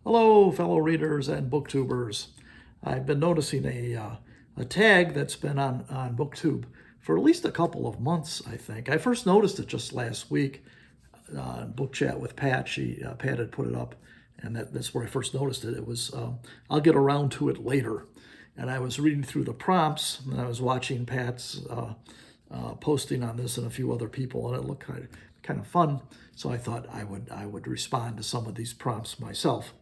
Hello, fellow readers and booktubers. I've been noticing a tag that's been on BookTube for at least a couple of months, I think. I first noticed it just last week on Book Chat with Pat. Pat had put it up, and that's where I first noticed it. It was, I'll get around to it later. And I was reading through the prompts, and I was watching Pat's posting on this and a few other people, and it looked kind of fun. So I thought I would respond to some of these prompts myself.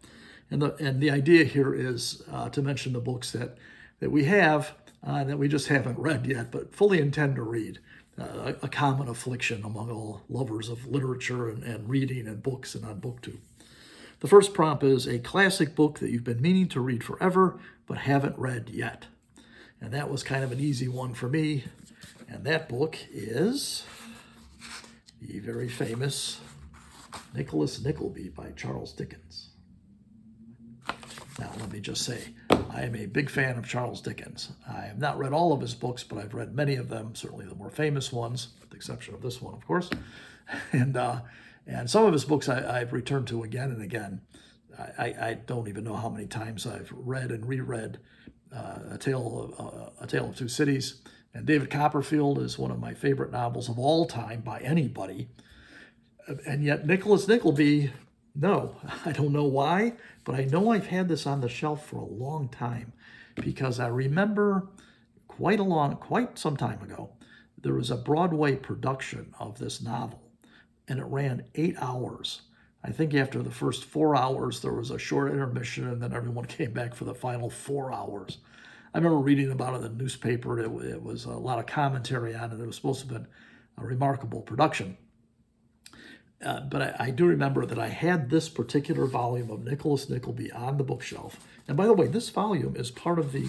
And the idea here is to mention the books that we have that we just haven't read yet, but fully intend to read. A common affliction among all lovers of literature and reading and books and on BookTube. The first prompt is a classic book that you've been meaning to read forever but haven't read yet. And that was kind of an easy one for me. And that book is the very famous Nickleby by Charles Dickens. Now, let me just say, I am a big fan of Charles Dickens. I have not read all of his books, but I've read many of them, certainly the more famous ones, with the exception of this one, of course. And some of his books I've returned to again and again. I don't even know how many times I've read and reread A Tale of Two Cities. And David Copperfield is one of my favorite novels of all time by anybody. And yet Nickleby, no, I don't know why, but I know I've had this on the shelf for a long time because I remember quite some time ago, there was a Broadway production of this novel and it ran 8 hours. I think after the first 4 hours, there was a short intermission and then everyone came back for the final 4 hours. I remember reading about it in the newspaper. It was a lot of commentary on it. It was supposed to have been a remarkable production. But I do remember that I had this particular volume of Nicholas Nickleby on the bookshelf. And by the way, this volume is part of the,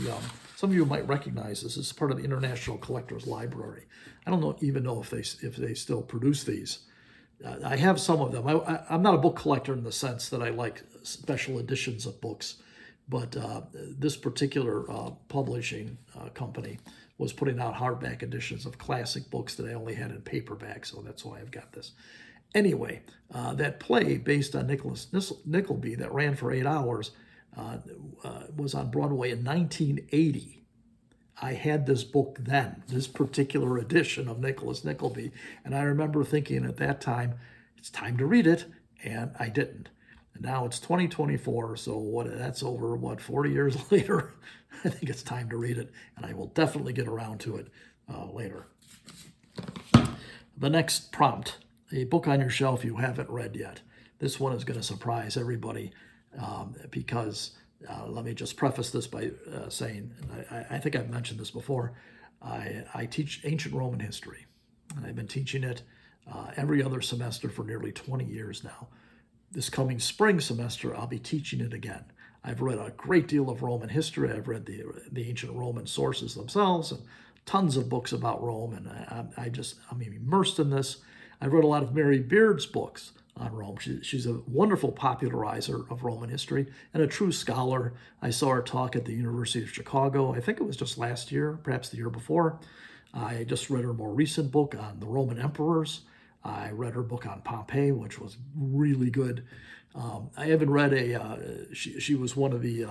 some of you might recognize this, is part of the International Collectors Library. I don't even know if they still produce these. I have some of them. I'm not a book collector in the sense that I like special editions of books, but this particular publishing company was putting out hardback editions of classic books that I only had in paperback, so that's why I've got this. Anyway, that play based on Nicholas Nickleby that ran for 8 hours was on Broadway in 1980. I had this book then, this particular edition of Nicholas Nickleby, and I remember thinking at that time, it's time to read it, and I didn't. And now it's 2024, so that's over, 40 years later? I think it's time to read it, and I will definitely get around to it later. The next prompt, a book on your shelf you haven't read yet. This one is going to surprise everybody because let me just preface this by saying, I think I've mentioned this before, I teach ancient Roman history, and I've been teaching it every other semester for nearly 20 years now. This coming spring semester, I'll be teaching it again. I've read a great deal of Roman history. I've read the ancient Roman sources themselves and tons of books about Rome, and I'm immersed in this. I've read a lot of Mary Beard's books on Rome. She's a wonderful popularizer of Roman history and a true scholar. I saw her talk at the University of Chicago. I think it was just last year, perhaps the year before. I just read her more recent book on the Roman emperors. I read her book on Pompeii, which was really good. I haven't read she was one of the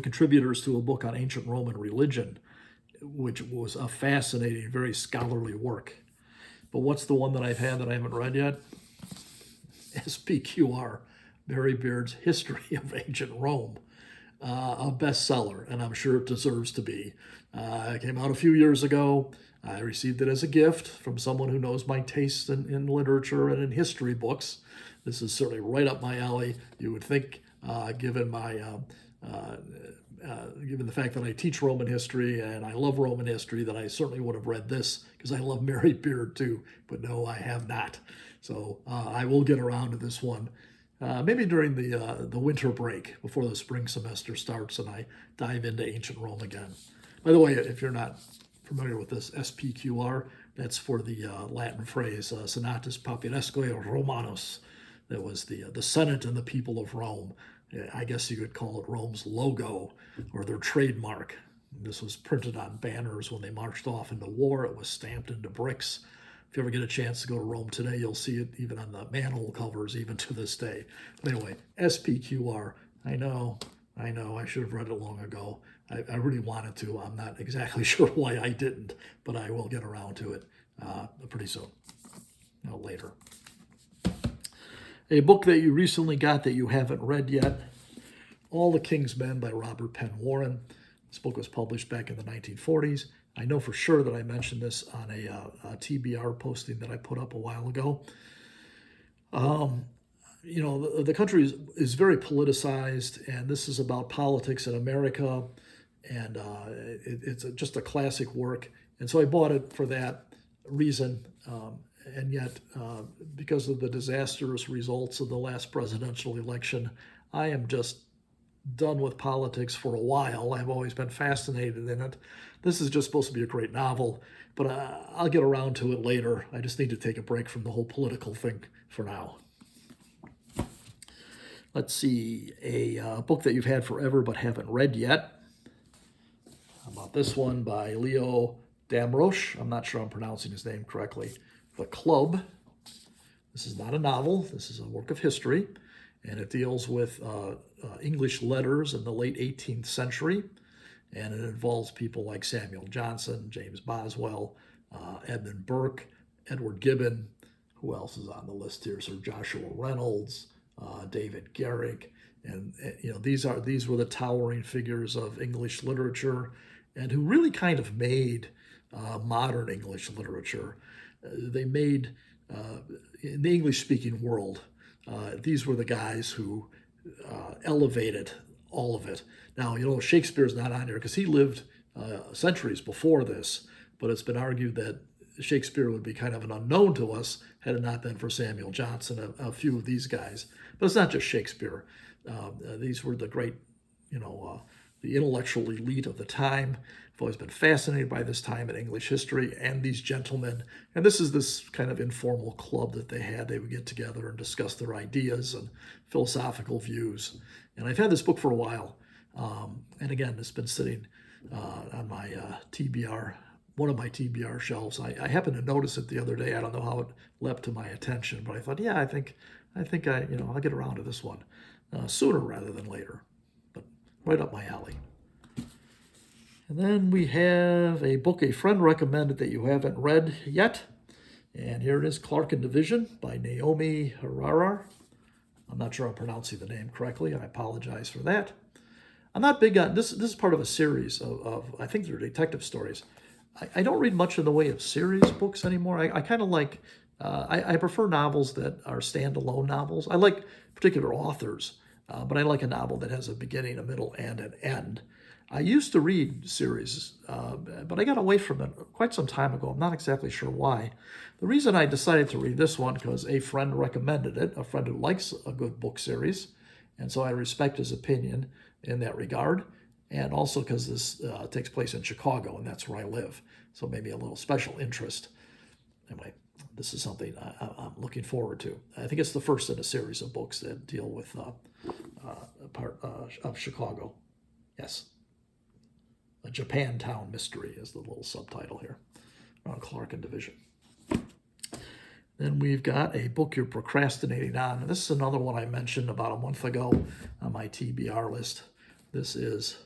contributors to a book on ancient Roman religion, which was a fascinating, very scholarly work. But what's the one that I've had that I haven't read yet? SPQR, Mary Beard's History of Ancient Rome, a bestseller, and I'm sure it deserves to be. It came out a few years ago. I received it as a gift from someone who knows my taste in literature and in history books. This is certainly right up my alley. You would think, given the fact that I teach Roman history and I love Roman history, that I certainly would have read this because I love Mary Beard too. But no, I have not. So I will get around to this one, maybe during the winter break before the spring semester starts and I dive into ancient Rome again. By the way, if you're not familiar with this, SPQR, that's for the Latin phrase Senatus Populusque Romanus. That was the Senate and the people of Rome. I guess you could call it Rome's logo or their trademark. This was printed on banners when they marched off into war. It was stamped into bricks. If you ever get a chance to go to Rome today, you'll see it even on the manhole covers, even to this day. But anyway, SPQR. I know, I should have read it long ago. I really wanted to. I'm not exactly sure why I didn't, but I will get around to it pretty soon, later. A book that you recently got that you haven't read yet, All the King's Men by Robert Penn Warren. This book was published back in the 1940s. I know for sure that I mentioned this on a TBR posting that I put up a while ago. The country is very politicized, and this is about politics in America, and it's just a classic work. And so I bought it for that reason, and yet because of the disastrous results of the last presidential election, I am just done with politics for a while. I've always been fascinated in it. This is just supposed to be a great novel, but I'll get around to it later. I just need to take a break from the whole political thing for now. Let's see, a book that you've had forever but haven't read yet. How about this one by Leo Damrosch? I'm not sure I'm pronouncing his name correctly. The Club. This is not a novel. This is a work of history, and it deals with English letters in the late 18th century, and it involves people like Samuel Johnson, James Boswell, Edmund Burke, Edward Gibbon. Who else is on the list here? Sir Joshua Reynolds, David Garrick, and these were the towering figures of English literature, and who really kind of made modern English literature. They made in the English-speaking world. These were the guys who elevated all of it. Now, Shakespeare's not on here because he lived centuries before this, but it's been argued that Shakespeare would be kind of an unknown to us had it not been for Samuel Johnson, a few of these guys. But it's not just Shakespeare. These were the great, the intellectual elite of the time. I've always been fascinated by this time in English history and these gentlemen. And this is this kind of informal club that they had. They would get together and discuss their ideas and philosophical views. And I've had this book for a while. And again, it's been sitting on my TBR, one of my TBR shelves. I happened to notice it the other day. I don't know how it leapt to my attention, but I thought, yeah, I think I'll get around to this one sooner rather than later. But right up my alley. And then we have a book a friend recommended that you haven't read yet. And here it is, Clark and Division by Naomi Hirahara. I'm not sure I'm pronouncing the name correctly. I apologize for that. I'm not big on this. This is part of a series of I think they're detective stories. I don't read much in the way of series books anymore. I kind of like, I prefer novels that are standalone novels. I like particular authors, but I like a novel that has a beginning, a middle, and an end. I used to read series, but I got away from it quite some time ago. I'm not exactly sure why. The reason I decided to read this one, because a friend recommended it, a friend who likes a good book series, and so I respect his opinion in that regard, and also because this takes place in Chicago, and that's where I live, so maybe a little special interest. Anyway, this is something I'm looking forward to. I think it's the first in a series of books that deal with a part of Chicago. Yes. A Japantown Mystery is the little subtitle here on Clark and Division. Then we've got a book you're procrastinating on. And this is another one I mentioned about a month ago on my TBR list. This is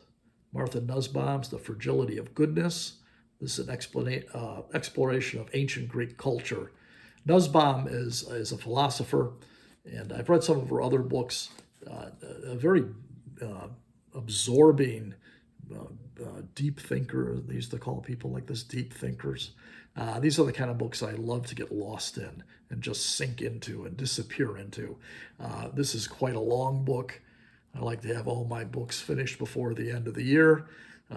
Martha Nussbaum's The Fragility of Goodness. This is an exploration of ancient Greek culture. Nussbaum is a philosopher, and I've read some of her other books. A very absorbing, deep thinker. They used to call people like this deep thinkers. These are the kind of books I love to get lost in and just sink into and disappear into. This is quite a long book. I like to have all my books finished before the end of the year,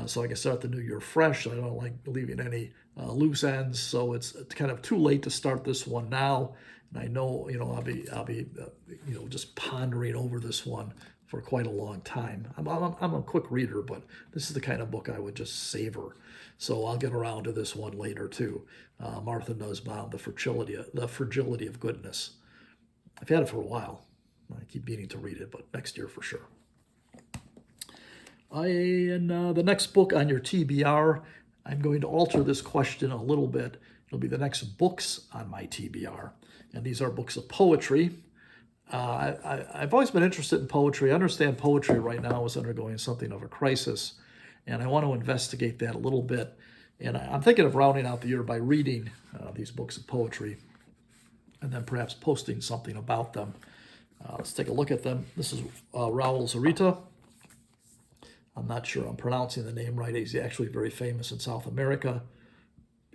so I can start the new year fresh. I don't like leaving any loose ends, so it's kind of too late to start this one now. And I know, I'll be just pondering over this one for quite a long time. I'm a quick reader, but this is the kind of book I would just savor. So I'll get around to this one later too. Martha Nussbaum, The Fragility of Goodness. I've had it for a while. I keep meaning to read it, but next year for sure. The next book on your TBR, I'm going to alter this question a little bit. It'll be the next books on my TBR. And these are books of poetry. I've always been interested in poetry. I understand poetry right now is undergoing something of a crisis, and I want to investigate that a little bit. And I'm thinking of rounding out the year by reading these books of poetry and then perhaps posting something about them. Let's take a look at them. This is Raul Zurita. I'm not sure I'm pronouncing the name right. He's actually very famous in South America.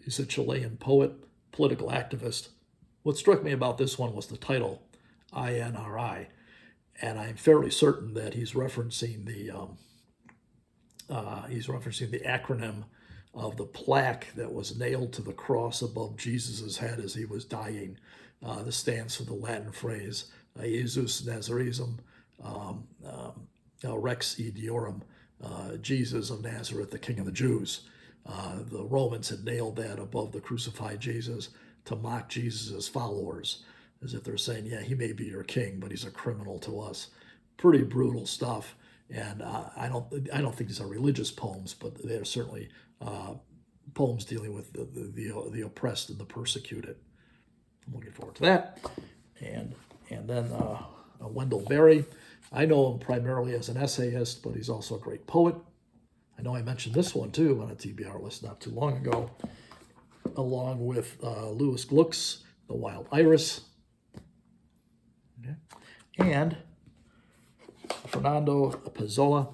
He's a Chilean poet, political activist. What struck me about this one was the title, INRI, and I'm fairly certain that he's referencing the acronym of the plaque that was nailed to the cross above Jesus's head as he was dying. This stands for the Latin phrase, Jesus Nazarisum Rex Idiorum, Jesus of Nazareth, the King of the Jews. The Romans had nailed that above the crucified Jesus to mock Jesus' followers, as if they're saying, yeah, he may be your king, but he's a criminal to us. Pretty brutal stuff. And I don't think these are religious poems, but they're certainly poems dealing with the oppressed and the persecuted. I'm looking forward to that. And then Wendell Berry. I know him primarily as an essayist, but he's also a great poet. I know I mentioned this one too on a TBR list not too long ago, along with Louis Gluck's The Wild Iris. Okay. And Fernando Pessoa.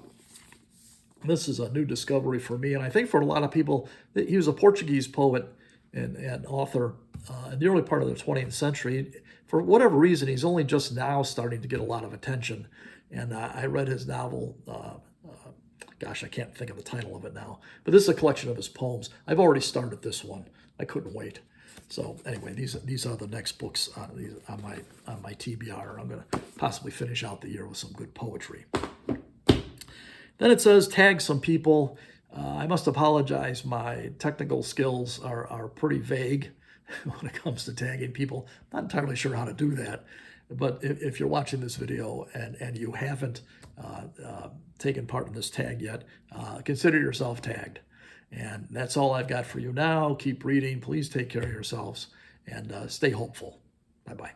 This is a new discovery for me, and I think for a lot of people. He was a Portuguese poet and author in the early part of the 20th century. For whatever reason, he's only just now starting to get a lot of attention. And I read his novel, gosh, I can't think of the title of it now, but this is a collection of his poems. I've already started this one. I couldn't wait. So anyway, these are the next books on my TBR. I'm going to possibly finish out the year with some good poetry. Then it says tag some people. I must apologize. My technical skills are pretty vague when it comes to tagging people. Not entirely sure how to do that. But if you're watching this video and you haven't taken part in this tag yet, consider yourself tagged. And that's all I've got for you now. Keep reading. Please take care of yourselves and stay hopeful. Bye-bye.